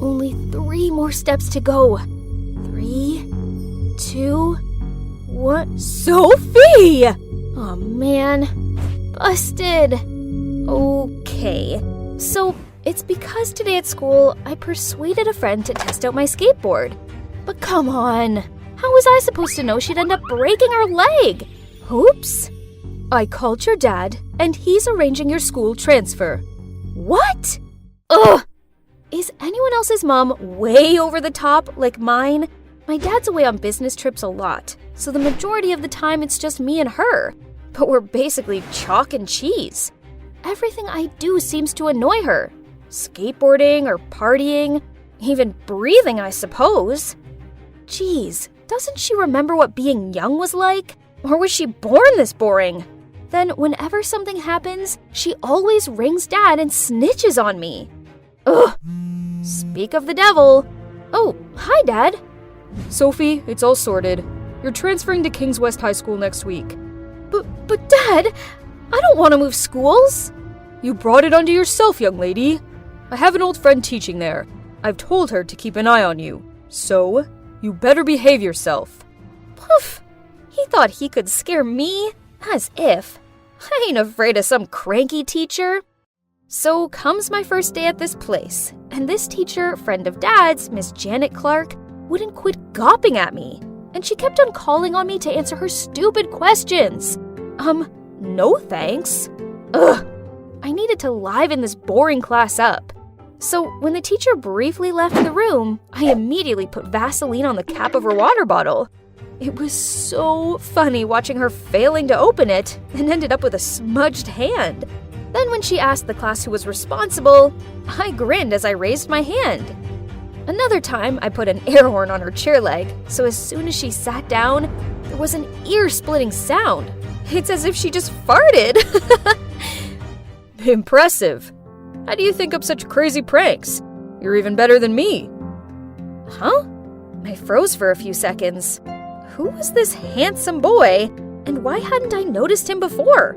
Only 3 more steps to go. 3, 2, 1. Sophie! Oh man, busted. Okay, so it's because today at school I persuaded a friend to test out my skateboard. But come on, how was I supposed to know she'd end up breaking her leg? Oops. I called your dad and he's arranging your school transfer. What? Ugh! Is anyone else's mom way over the top like mine? My dad's away on business trips a lot, so the majority of the time it's just me and her. But we're basically chalk and cheese. Everything I do seems to annoy her. Skateboarding or partying, even breathing, I suppose. Geez, doesn't she remember what being young was like? Or was she born this boring? Then whenever something happens, she always rings Dad and snitches on me. Ugh! Speak of the devil. Oh, hi, Dad. Sophie, it's all sorted. You're transferring to Kings West High School next week. But Dad, I don't want to move schools. You brought it onto yourself, young lady. I have an old friend teaching there. I've told her to keep an eye on you. So, you better behave yourself. Poof! He thought he could scare me? As if. I ain't afraid of some cranky teacher. So comes my first day at this place, and this teacher, friend of Dad's, Miss Janet Clark, wouldn't quit gawping at me, and she kept on calling on me to answer her stupid questions. No thanks. Ugh. I needed to liven this boring class up. So when the teacher briefly left the room, I immediately put Vaseline on the cap of her water bottle. It was so funny watching her failing to open it and ended up with a smudged hand. Then when she asked the class who was responsible, I grinned as I raised my hand. Another time, I put an air horn on her chair leg, so as soon as she sat down, there was an ear-splitting sound. It's as if she just farted. Impressive. How do you think up such crazy pranks? You're even better than me. Huh? I froze for a few seconds. Who was this handsome boy, and why hadn't I noticed him before?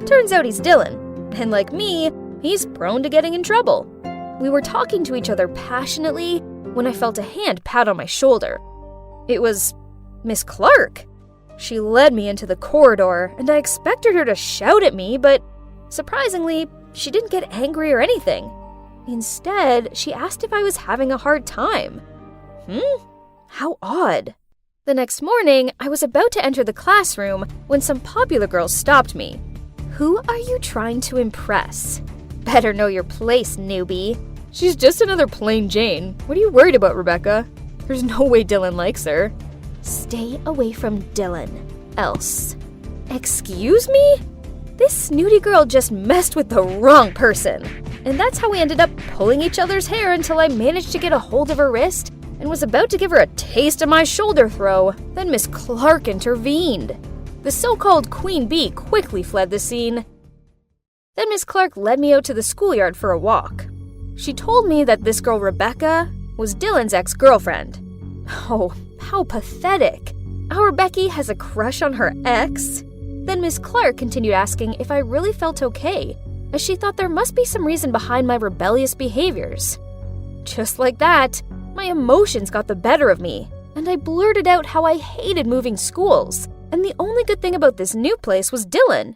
Turns out he's Dylan. And like me, he's prone to getting in trouble. We were talking to each other passionately when I felt a hand pat on my shoulder. It was Miss Clark. She led me into the corridor, and I expected her to shout at me, but surprisingly, she didn't get angry or anything. Instead, she asked if I was having a hard time. How odd. The next morning, I was about to enter the classroom when some popular girls stopped me. Who are you trying to impress? Better know your place, newbie. She's just another plain Jane. What are you worried about, Rebecca? There's no way Dylan likes her. Stay away from Dylan, else. Excuse me? This snooty girl just messed with the wrong person. And that's how we ended up pulling each other's hair until I managed to get a hold of her wrist and was about to give her a taste of my shoulder throw. Then Miss Clark intervened. The so-called Queen Bee quickly fled the scene. Then Miss Clark led me out to the schoolyard for a walk. She told me that this girl Rebecca was Dylan's ex-girlfriend. Oh, how pathetic. Our Becky has a crush on her ex. Then Miss Clark continued asking if I really felt okay, as she thought there must be some reason behind my rebellious behaviors. Just like that, my emotions got the better of me, and I blurted out how I hated moving schools, and the only good thing about this new place was Dylan.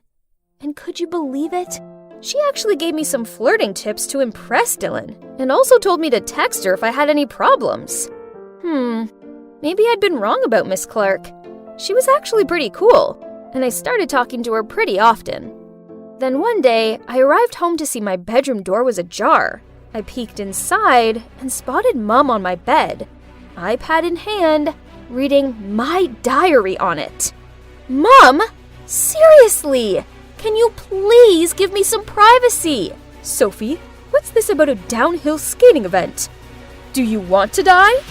And could you believe it? She actually gave me some flirting tips to impress Dylan, and also told me to text her if I had any problems. Maybe I'd been wrong about Miss Clark. She was actually pretty cool, and I started talking to her pretty often. Then one day, I arrived home to see my bedroom door was ajar. I peeked inside and spotted Mom on my bed, iPad in hand, reading my diary on it. Mom, seriously, can you please give me some privacy? Sophie, what's this about a downhill skating event? Do you want to die?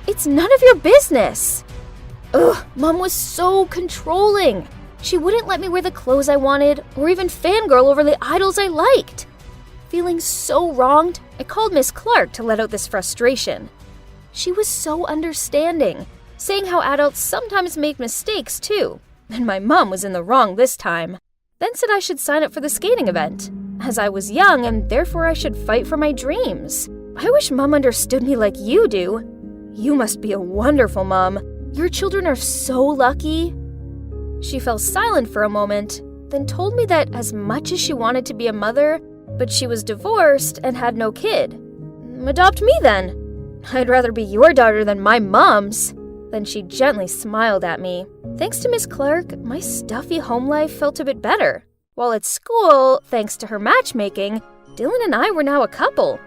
It's none of your business. Ugh, Mom was so controlling. She wouldn't let me wear the clothes I wanted or even fangirl over the idols I liked. Feeling so wronged, I called Miss Clark to let out this frustration. She was so understanding, saying how adults sometimes make mistakes too, and my mom was in the wrong this time. Then said I should sign up for the skating event, as I was young and therefore I should fight for my dreams. I wish Mom understood me like you do. You must be a wonderful mom. Your children are so lucky." She fell silent for a moment, then told me that as much as she wanted to be a mother, but she was divorced and had no kid. "Adopt me then. I'd rather be your daughter than my mom's." Then she gently smiled at me. Thanks to Miss Clark, my stuffy home life felt a bit better. While at school, thanks to her matchmaking, Dylan and I were now a couple.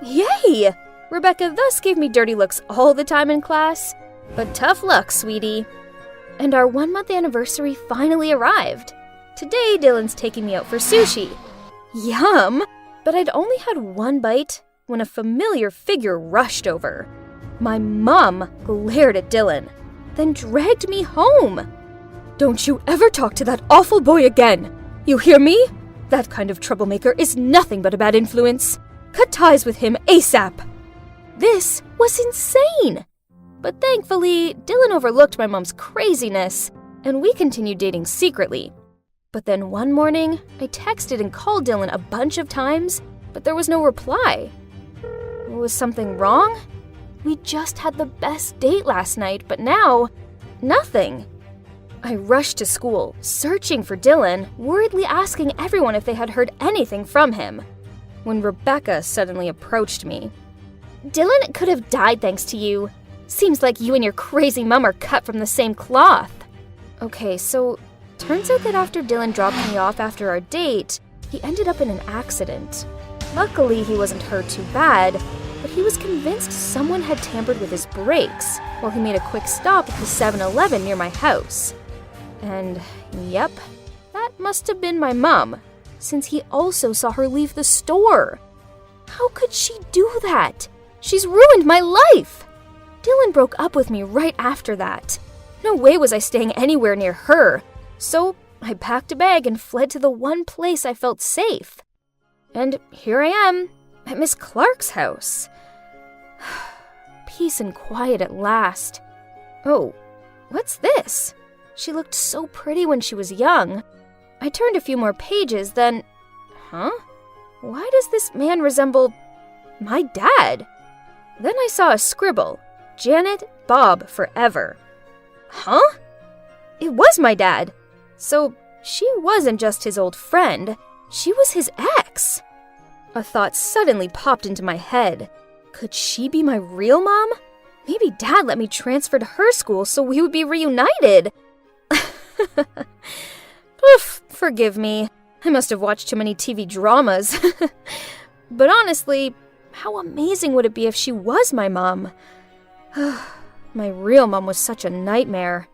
Yay! Rebecca thus gave me dirty looks all the time in class. But tough luck, sweetie. And our 1-month anniversary finally arrived. Today, Dylan's taking me out for sushi. Yum! But I'd only had one bite when a familiar figure rushed over. My mom glared at Dylan, then dragged me home. "Don't you ever talk to that awful boy again! You hear me? That kind of troublemaker is nothing but a bad influence. Cut ties with him ASAP!" This was insane! But thankfully, Dylan overlooked my mom's craziness, and we continued dating secretly. But then one morning, I texted and called Dylan a bunch of times, but there was no reply. Was something wrong? We just had the best date last night, but now, nothing. I rushed to school, searching for Dylan, worriedly asking everyone if they had heard anything from him, when Rebecca suddenly approached me. "Dylan could have died thanks to you. Seems like you and your crazy mom are cut from the same cloth." Okay, so turns out that after Dylan dropped me off after our date, he ended up in an accident. Luckily, he wasn't hurt too bad, but he was convinced someone had tampered with his brakes while he made a quick stop at the 7-Eleven near my house. And yep, that must have been my mom, since he also saw her leave the store. How could she do that? She's ruined my life! Dylan broke up with me right after that. No way was I staying anywhere near her, so I packed a bag and fled to the one place I felt safe. And here I am, at Miss Clark's house. Peace and quiet at last. Oh, what's this? She looked so pretty when she was young. I turned a few more pages, then... Huh? Why does this man resemble my dad? Then I saw a scribble. Janet, Bob, forever. Huh? It was my dad. So she wasn't just his old friend. She was his ex. A thought suddenly popped into my head. Could she be my real mom? Maybe Dad let me transfer to her school so we would be reunited. Oof, forgive me. I must have watched too many TV dramas. But honestly, how amazing would it be if she was my mom? My real mom was such a nightmare.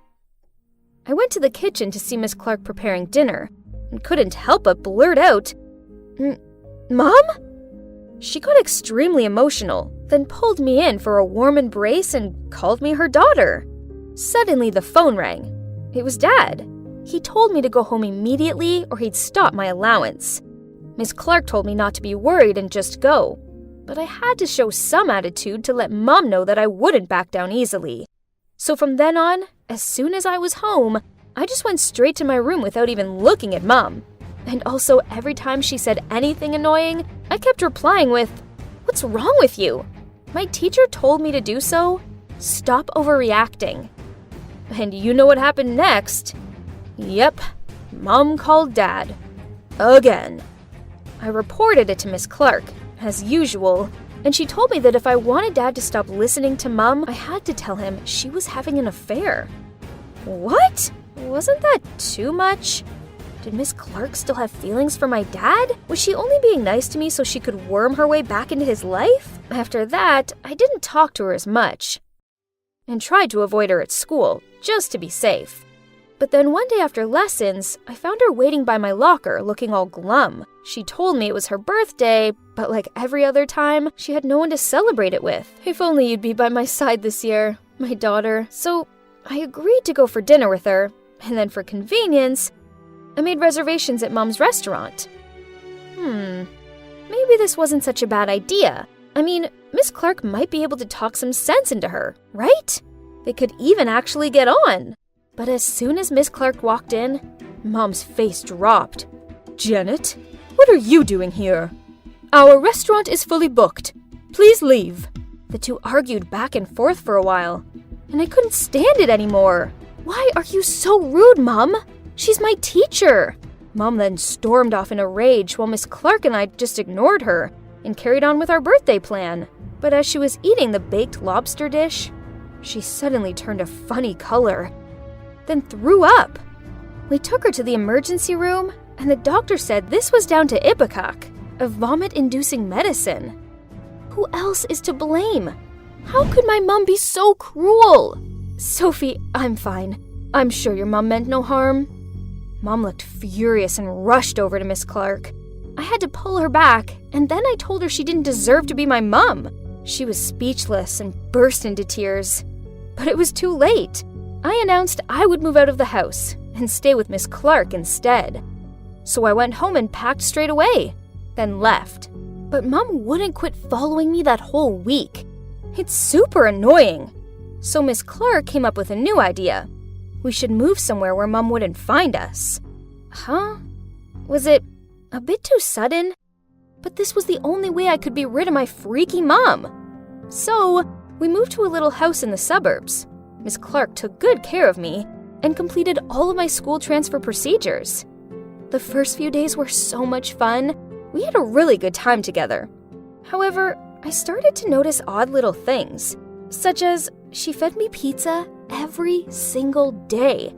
I went to the kitchen to see Miss Clark preparing dinner and couldn't help but blurt out, "Mom?" She got extremely emotional, then pulled me in for a warm embrace and called me her daughter. Suddenly the phone rang. It was Dad. He told me to go home immediately or he'd stop my allowance. Miss Clark told me not to be worried and just go, but I had to show some attitude to let Mom know that I wouldn't back down easily. So from then on, as soon as I was home, I just went straight to my room without even looking at Mom. And also, every time she said anything annoying, I kept replying with, "What's wrong with you? My teacher told me to do so. Stop overreacting." And you know what happened next? Yep, Mom called Dad. Again. I reported it to Miss Clark, as usual, and she told me that if I wanted Dad to stop listening to Mom, I had to tell him she was having an affair. What? Wasn't that too much? Did Miss Clark still have feelings for my dad? Was she only being nice to me so she could worm her way back into his life? After that, I didn't talk to her as much, and tried to avoid her at school, just to be safe. But then one day after lessons, I found her waiting by my locker looking all glum. She told me it was her birthday, but like every other time, she had no one to celebrate it with. If only you'd be by my side this year, my daughter. So I agreed to go for dinner with her, and then for convenience, I made reservations at Mom's restaurant. Maybe this wasn't such a bad idea. I mean, Miss Clark might be able to talk some sense into her, right? They could even actually get on. But as soon as Miss Clark walked in, Mom's face dropped. "Janet, what are you doing here? Our restaurant is fully booked. Please leave." The two argued back and forth for a while, and I couldn't stand it anymore. "Why are you so rude, Mom? She's my teacher." Mom then stormed off in a rage while Miss Clark and I just ignored her and carried on with our birthday plan. But as she was eating the baked lobster dish, she suddenly turned a funny color, then threw up. We took her to the emergency room, and the doctor said this was down to ipecac, a vomit-inducing medicine. Who else is to blame? How could my mom be so cruel? "Sophie, I'm fine. I'm sure your mom meant no harm." Mom looked furious and rushed over to Miss Clark. I had to pull her back, and then I told her she didn't deserve to be my mom. She was speechless and burst into tears. But it was too late. I announced I would move out of the house and stay with Miss Clark instead. So I went home and packed straight away, then left. But Mom wouldn't quit following me that whole week. It's super annoying. So Miss Clark came up with a new idea. We should move somewhere where Mom wouldn't find us. Huh? Was it a bit too sudden? But this was the only way I could be rid of my freaky mom. So we moved to a little house in the suburbs. Miss Clark took good care of me and completed all of my school transfer procedures. The first few days were so much fun. We had a really good time together. However, I started to notice odd little things, such as she fed me pizza every single day.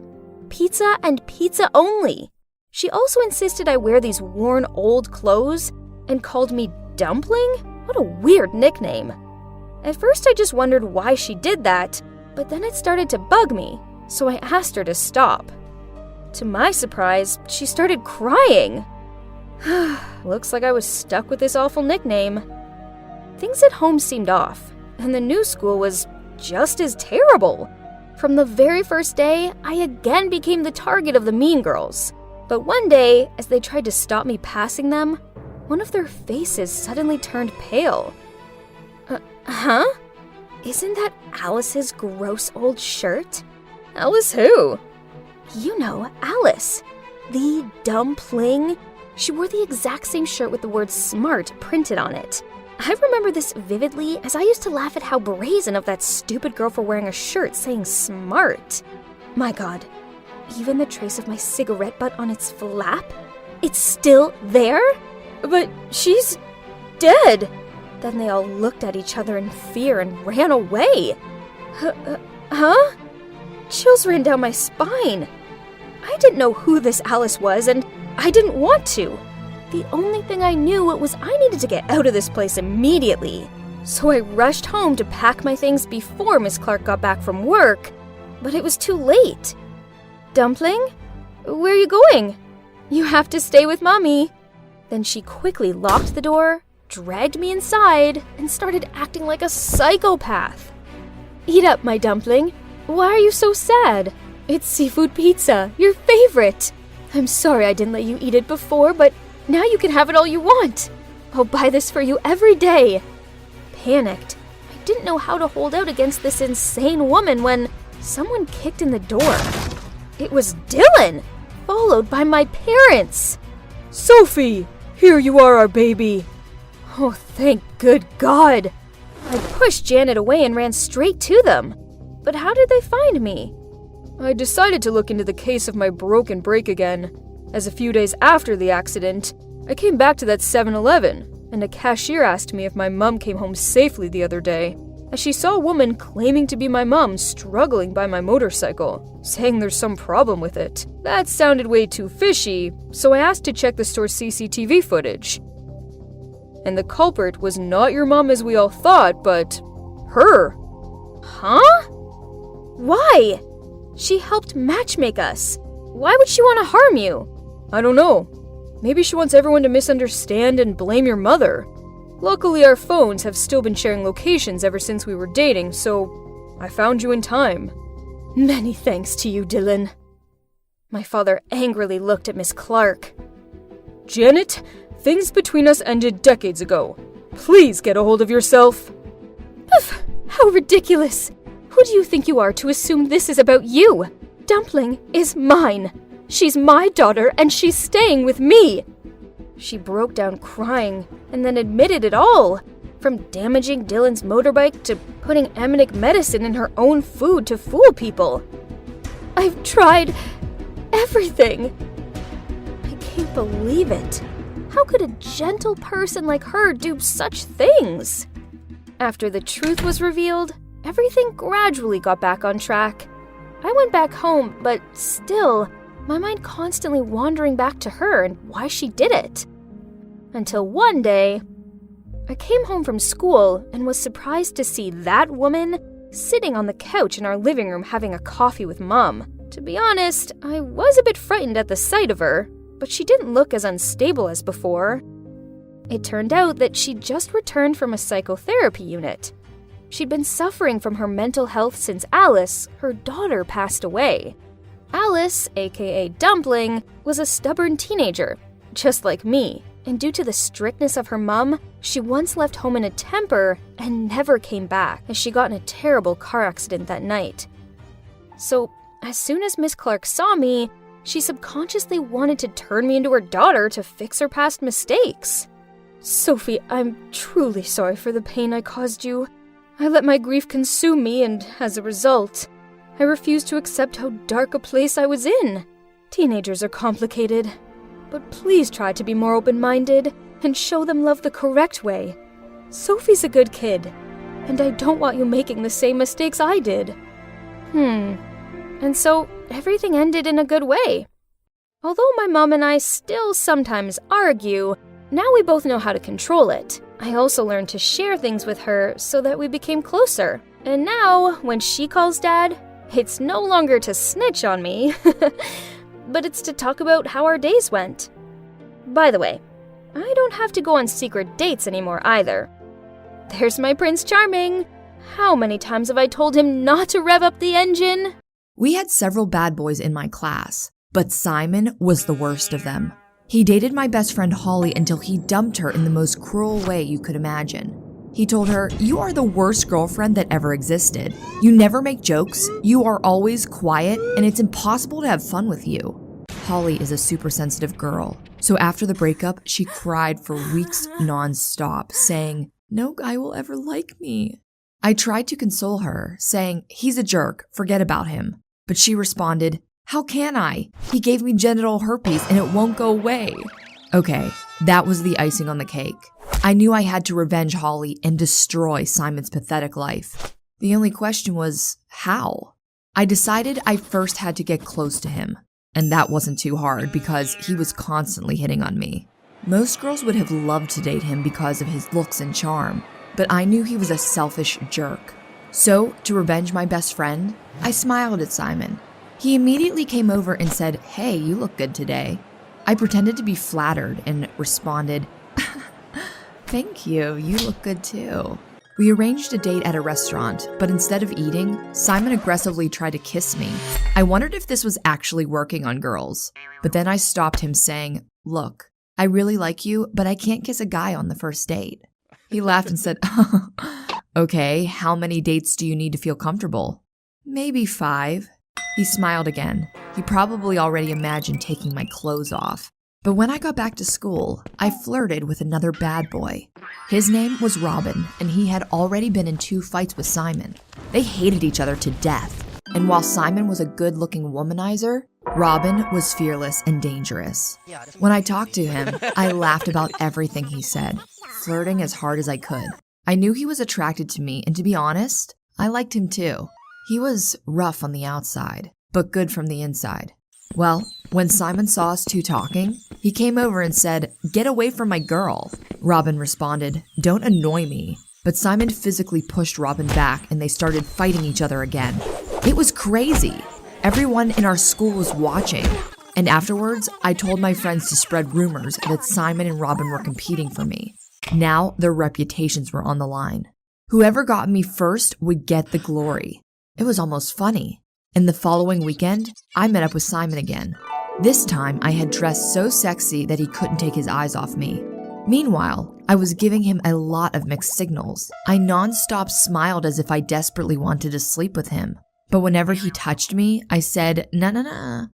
Pizza and pizza only. She also insisted I wear these worn old clothes and called me Dumpling? What a weird nickname. At first I just wondered why she did that, but then it started to bug me, so I asked her to stop. To my surprise, she started crying. Looks like I was stuck with this awful nickname. Things at home seemed off, and the new school was just as terrible. From the very first day, I again became the target of the mean girls. But one day, as they tried to stop me passing them, one of their faces suddenly turned pale. Huh? Isn't that Alice's gross old shirt? Alice who? You know, Alice. The dumpling. She wore the exact same shirt with the word smart printed on it. I remember this vividly as I used to laugh at how brazen of that stupid girl for wearing a shirt saying smart. My God, even the trace of my cigarette butt on its flap? It's still there? But she's dead. Then they all looked at each other in fear and ran away. Huh? Chills ran down my spine. I didn't know who this Alice was, and I didn't want to. The only thing I knew was I needed to get out of this place immediately. So I rushed home to pack my things before Miss Clark got back from work, but it was too late. Dumpling? Where are you going? You have to stay with Mommy. Then she quickly locked the door, dragged me inside, and started acting like a psychopath. Eat up, my dumpling. Why are you so sad? It's seafood pizza, your favorite. I'm sorry I didn't let you eat it before, but now you can have it all you want. I'll buy this for you every day. Panicked, I didn't know how to hold out against this insane woman when someone kicked in the door. It was Dylan, followed by my parents. Sophie, here you are, our baby. Oh, thank good God. I pushed Janet away and ran straight to them. But how did they find me? I decided to look into the case of my broken brake again, as a few days after the accident, I came back to that 7-Eleven, and a cashier asked me if my mom came home safely the other day, as she saw a woman claiming to be my mom struggling by my motorcycle, saying there's some problem with it. That sounded way too fishy, so I asked to check the store's CCTV footage. And the culprit was not your mom as we all thought, but her. Huh? Why? She helped matchmake us. Why would she want to harm you? I don't know. Maybe she wants everyone to misunderstand and blame your mother. Luckily, our phones have still been sharing locations ever since we were dating, so I found you in time. Many thanks to you, Dylan. My father angrily looked at Miss Clark. Janet, things between us ended decades ago. Please get a hold of yourself. How ridiculous. Who do you think you are to assume this is about you? Dumpling is mine. She's my daughter, and she's staying with me. She broke down crying, and then admitted it all. from damaging Dylan's motorbike to putting 𝗪𝗡𝗥 medicine in her own food to fool people. I've tried everything. I can't believe it. How could a gentle person like her do such things? After the truth was revealed, everything gradually got back on track. I went back home, but still, my mind constantly wandering back to her and why she did it. Until one day, I came home from school and was surprised to see that woman sitting on the couch in our living room having a coffee with Mom. To be honest, I was a bit frightened at the sight of her, but she didn't look as unstable as before. It turned out that she'd just returned from a psychotherapy unit. She'd been suffering from her mental health since Alice, her daughter, passed away. Alice, aka Dumpling, was a stubborn teenager, just like me, and due to the strictness of her mom, she once left home in a temper and never came back, as she got in a terrible car accident that night. So, as soon as Miss Clark saw me, she subconsciously wanted to turn me into her daughter to fix her past mistakes. Sophie, I'm truly sorry for the pain I caused you. I let my grief consume me, and as a result, I refused to accept how dark a place I was in. Teenagers are complicated, but please try to be more open-minded and show them love the correct way. Sophie's a good kid, and I don't want you making the same mistakes I did. And so, everything ended in a good way. Although my mom and I still sometimes argue, now we both know how to control it. I also learned to share things with her so that we became closer. And now, when she calls Dad, it's no longer to snitch on me, but it's to talk about how our days went. By the way, I don't have to go on secret dates anymore either. There's my Prince Charming. How many times have I told him not to rev up the engine? We had several bad boys in my class, but Simon was the worst of them. He dated my best friend Holly until he dumped her in the most cruel way you could imagine. He told her, "You are the worst girlfriend that ever existed. You never make jokes, you are always quiet, and it's impossible to have fun with you." Holly is a super sensitive girl, so after the breakup, she cried for weeks non-stop, saying, "No guy will ever like me." I tried to console her, saying, "He's a jerk, forget about him." But she responded, "How can I? He gave me genital herpes and it won't go away." Okay, that was the icing on the cake. I knew I had to revenge Holly and destroy Simon's pathetic life. The only question was, how? I decided I first had to get close to him. And that wasn't too hard because he was constantly hitting on me. Most girls would have loved to date him because of his looks and charm, but I knew he was a selfish jerk. So, to revenge my best friend, I smiled at Simon. He immediately came over and said, "Hey, you look good today." I pretended to be flattered and responded, "Thank you, you look good too." We arranged a date at a restaurant, but instead of eating, Simon aggressively tried to kiss me. I wondered if this was actually working on girls, but then I stopped him saying, "Look, I really like you, but I can't kiss a guy on the first date." He laughed and said, "Okay, how many dates do you need to feel comfortable?" "Maybe 5. He smiled again. He probably already imagined taking my clothes off. But when I got back to school, I flirted with another bad boy. His name was Robin, and he had already been in 2 fights with Simon. They hated each other to death. And while Simon was a good-looking womanizer, Robin was fearless and dangerous. When I talked to him, I laughed about everything he said, flirting as hard as I could. I knew he was attracted to me, and to be honest, I liked him too. He was rough on the outside, but good from the inside. Well, when Simon saw us 2 talking, he came over and said, "Get away from my girl." Robin responded, "Don't annoy me." But Simon physically pushed Robin back and they started fighting each other again. It was crazy. Everyone in our school was watching. And afterwards, I told my friends to spread rumors that Simon and Robin were competing for me. Now their reputations were on the line. Whoever got me first would get the glory. It was almost funny. And the following weekend, I met up with Simon again. This time, I had dressed so sexy that he couldn't take his eyes off me. Meanwhile, I was giving him a lot of mixed signals. I non-stop smiled as if I desperately wanted to sleep with him. But whenever he touched me, I said, "No,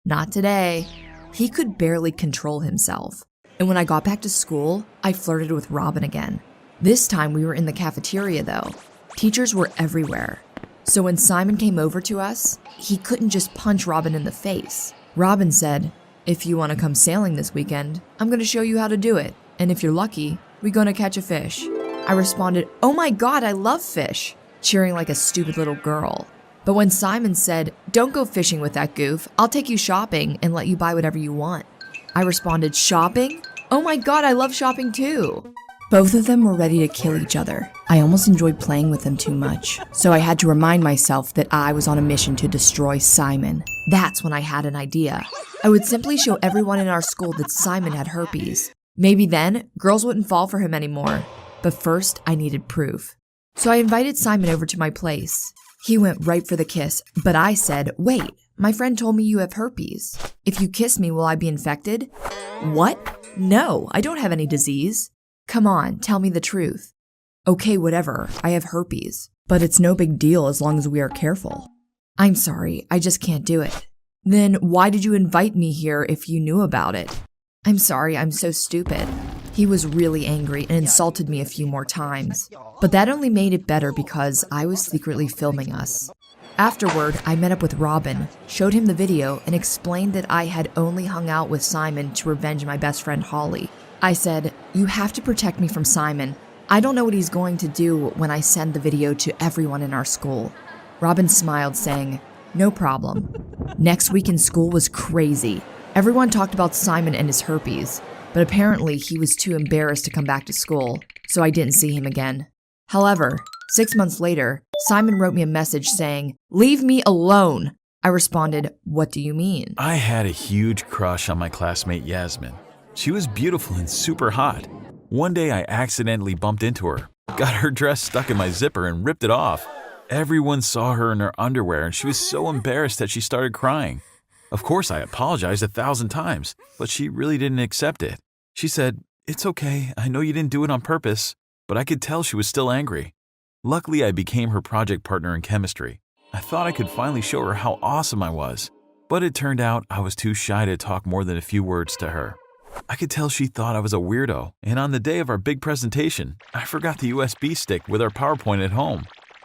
not today." He could barely control himself. And when I got back to school, I flirted with Robin again. This time we were in the cafeteria though. Teachers were everywhere. So when Simon came over to us, he couldn't just punch Robin in the face. Robin said, "If you want to come sailing this weekend, I'm going to show you how to do it. And if you're lucky, we're going to catch a fish." I responded, "Oh my God, I love fish," cheering like a stupid little girl. But when Simon said, "Don't go fishing with that goof, I'll take you shopping and let you buy whatever you want," I responded, "Shopping? Oh my God, I love shopping too." Both of them were ready to kill each other. I almost enjoyed playing with them too much, so I had to remind myself that I was on a mission to destroy Simon. That's when I had an idea. I would simply show everyone in our school that Simon had herpes. Maybe then, girls wouldn't fall for him anymore. But first, I needed proof. So I invited Simon over to my place. He went right for the kiss, but I said, "Wait, my friend told me you have herpes. If you kiss me, will I be infected?" "What? No, I don't have any disease." "Come on, tell me the truth." "Okay, whatever, I have herpes, but it's no big deal as long as we are careful." "I'm sorry, I just can't do it." "Then why did you invite me here if you knew about it?" "I'm sorry, I'm so stupid." He was really angry and insulted me a few more times, but that only made it better because I was secretly filming us. Afterward, I met up with Robin, showed him the video, and explained that I had only hung out with Simon to revenge my best friend Holly. I said, "You have to protect me from Simon. I don't know what he's going to do when I send the video to everyone in our school." Robin smiled, saying, "No problem." Next week in school was crazy. Everyone talked about Simon and his herpes, but apparently he was too embarrassed to come back to school, so I didn't see him again. However, 6 months later, Simon wrote me a message saying, "Leave me alone." I responded, "What do you mean?" I had a huge crush on my classmate Yasmin. She was beautiful and super hot. One day I accidentally bumped into her, got her dress stuck in my zipper and ripped it off. Everyone saw her in her underwear and she was so embarrassed that she started crying. Of course, I apologized 1,000 times, but she really didn't accept it. She said, "It's okay, I know you didn't do it on purpose," but I could tell she was still angry. Luckily, I became her project partner in chemistry. I thought I could finally show her how awesome I was, but it turned out I was too shy to talk more than a few words to her. I could tell she thought I was a weirdo, and on the day of our big presentation, I forgot the USB stick with our PowerPoint at home.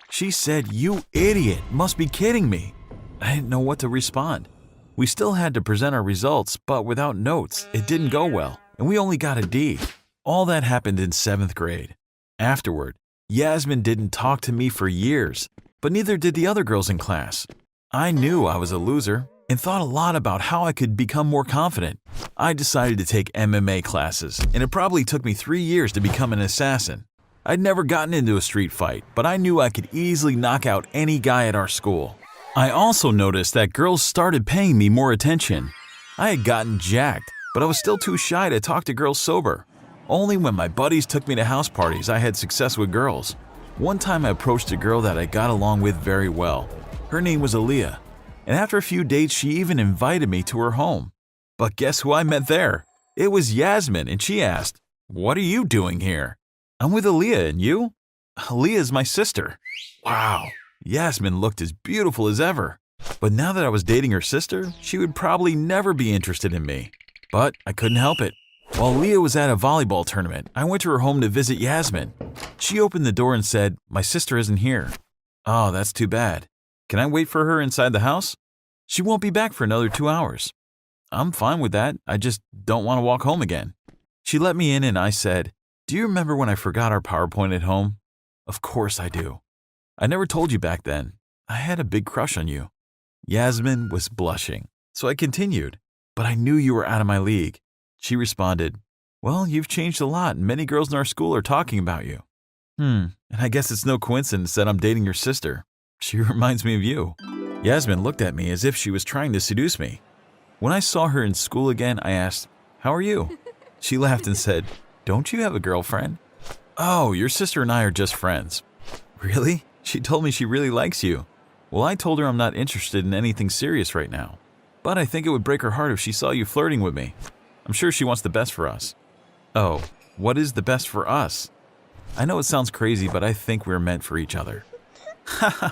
She said, "You idiot, must be kidding me." I didn't know what to respond. We still had to present our results, but without notes, it didn't go well, and we only got a D. All that happened in 7th grade. Afterward, Yasmin didn't talk to me for years, but neither did the other girls in class. I knew I was a loser and thought a lot about how I could become more confident. I decided to take MMA classes, and it probably took me 3 years to become an assassin. I'd never gotten into a street fight, but I knew I could easily knock out any guy at our school. I also noticed that girls started paying me more attention. I had gotten jacked, but I was still too shy to talk to girls sober. Only when my buddies took me to house parties I had success with girls. One time I approached a girl that I got along with very well. Her name was Aaliyah, and after a few dates she even invited me to her home. But guess who I met there? It was Yasmin, and she asked, "What are you doing here?" "I'm with Aaliyah, and you?" "Aaliyah is my sister." Wow, Yasmin looked as beautiful as ever. But now that I was dating her sister, she would probably never be interested in me. But I couldn't help it. While Leah was at a volleyball tournament, I went to her home to visit Yasmin. She opened the door and said, "My sister isn't here." "Oh, that's too bad. Can I wait for her inside the house?" "She won't be back for another 2 hours." "I'm fine with that. I just don't want to walk home again." She let me in and I said, "Do you remember when I forgot our PowerPoint at home?" "Of course I do. I never told you back then. I had a big crush on you." Yasmin was blushing, so I continued, "But I knew you were out of my league." She responded, "Well, you've changed a lot and many girls in our school are talking about you." And I guess it's no coincidence that I'm dating your sister. She reminds me of you." Yasmin looked at me as if she was trying to seduce me. When I saw her in school again, I asked, "How are you?" She laughed and said, "Don't you have a girlfriend?" "Oh, your sister and I are just friends." "Really? She told me she really likes you." "Well, I told her I'm not interested in anything serious right now. But I think it would break her heart if she saw you flirting with me. I'm sure she wants the best for us." "Oh, what is the best for us?" "I know it sounds crazy, but I think we're meant for each other." "Haha,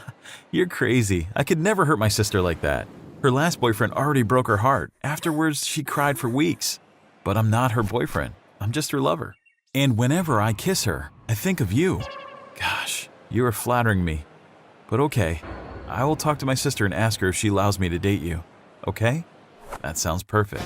you're crazy. I could never hurt my sister like that. Her last boyfriend already broke her heart. Afterwards, she cried for weeks. But I'm not her boyfriend. I'm just her lover." And whenever I kiss her, I think of you. Gosh, you are flattering me. But okay, I will talk to my sister and ask her if she allows me to date you. Okay? That sounds perfect.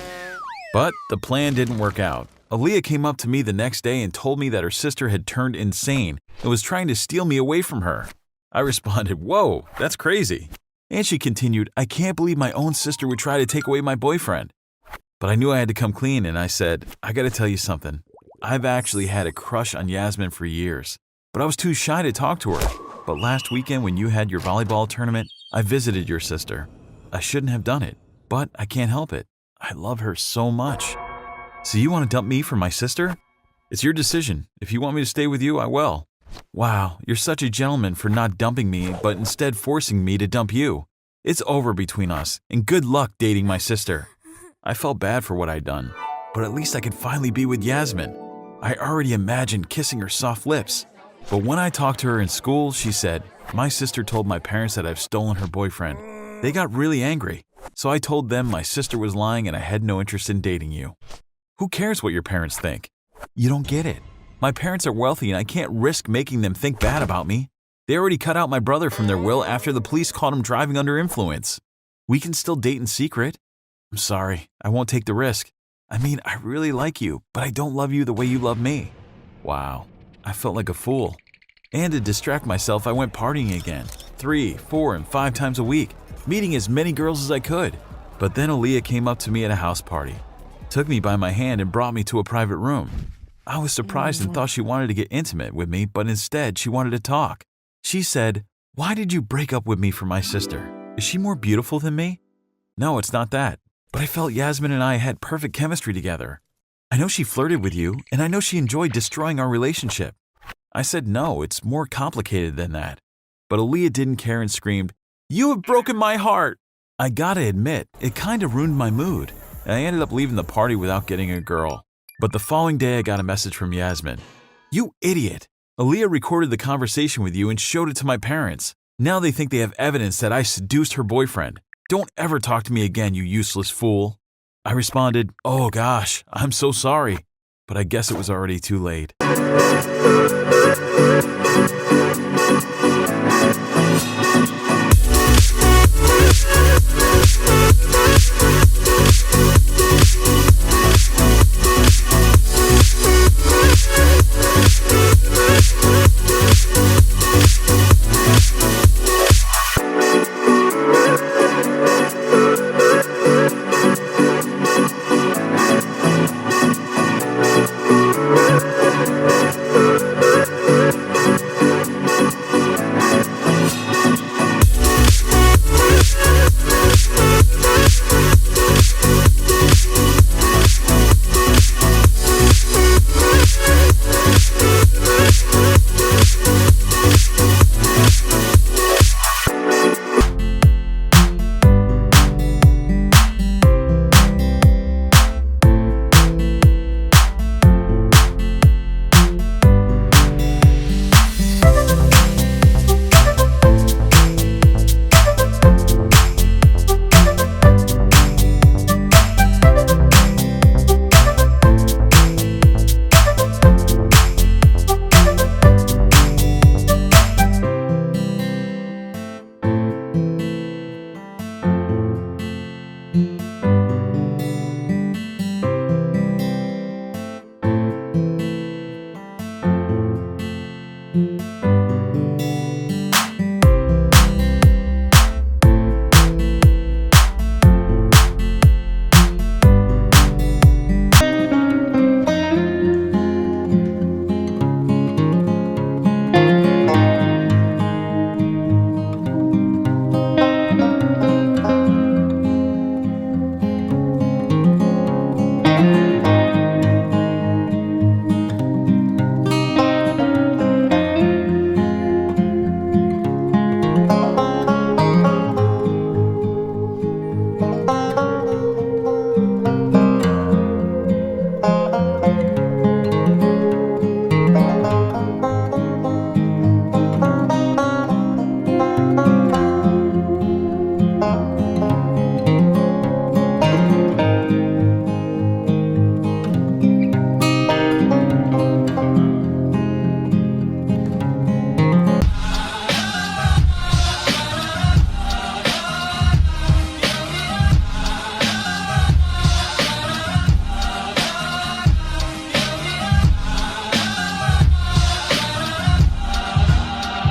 But the plan didn't work out. Aaliyah came up to me the next day and told me that her sister had turned insane and was trying to steal me away from her. I responded, "Whoa, that's crazy." And she continued, "I can't believe my own sister would try to take away my boyfriend." But I knew I had to come clean, and I said, "I gotta tell you something. I've actually had a crush on Yasmin for years, but I was too shy to talk to her. But last weekend when you had your volleyball tournament, I visited your sister. I shouldn't have done it, but I can't help it. I love her so much." "So you want to dump me for my sister? It's your decision. If you want me to stay with you, I will." "Wow, you're such a gentleman for not dumping me, but instead forcing me to dump you. It's over between us, and good luck dating my sister." I felt bad for what I'd done, but at least I could finally be with Yasmin. I already imagined kissing her soft lips. But when I talked to her in school, she said, "My sister told my parents that I've stolen her boyfriend. They got really angry, so I told them my sister was lying and I had no interest in dating you." Who cares what your parents think? You don't get it. My parents are wealthy and I can't risk making them think bad about me. They already cut out my brother from their will after the police caught him driving under influence. We can still date in secret. I'm sorry, I won't take the risk. I mean, I really like you, but I don't love you the way you love me. Wow, I felt like a fool. And to distract myself, I went partying again, 3, 4, and 5 times a week, meeting as many girls as I could. But then Aaliyah came up to me at a house party, took me by my hand and brought me to a private room. I was surprised and thought she wanted to get intimate with me, but instead she wanted to talk. She said, "Why did you break up with me for my sister? Is she more beautiful than me?" "No, it's not that. But I felt Yasmin and I had perfect chemistry together. I know she flirted with you, and I know she enjoyed destroying our relationship." I said, "No, it's more complicated than that." But Aaliyah didn't care and screamed, "You have broken my heart." I gotta admit, it kinda ruined my mood, and I ended up leaving the party without getting a girl. But the following day I got a message from Yasmin. "You idiot! Aaliyah recorded the conversation with you and showed it to my parents. Now they think they have evidence that I seduced her boyfriend. Don't ever talk to me again, you useless fool." I responded, "Oh gosh, I'm so sorry." But I guess it was already too late.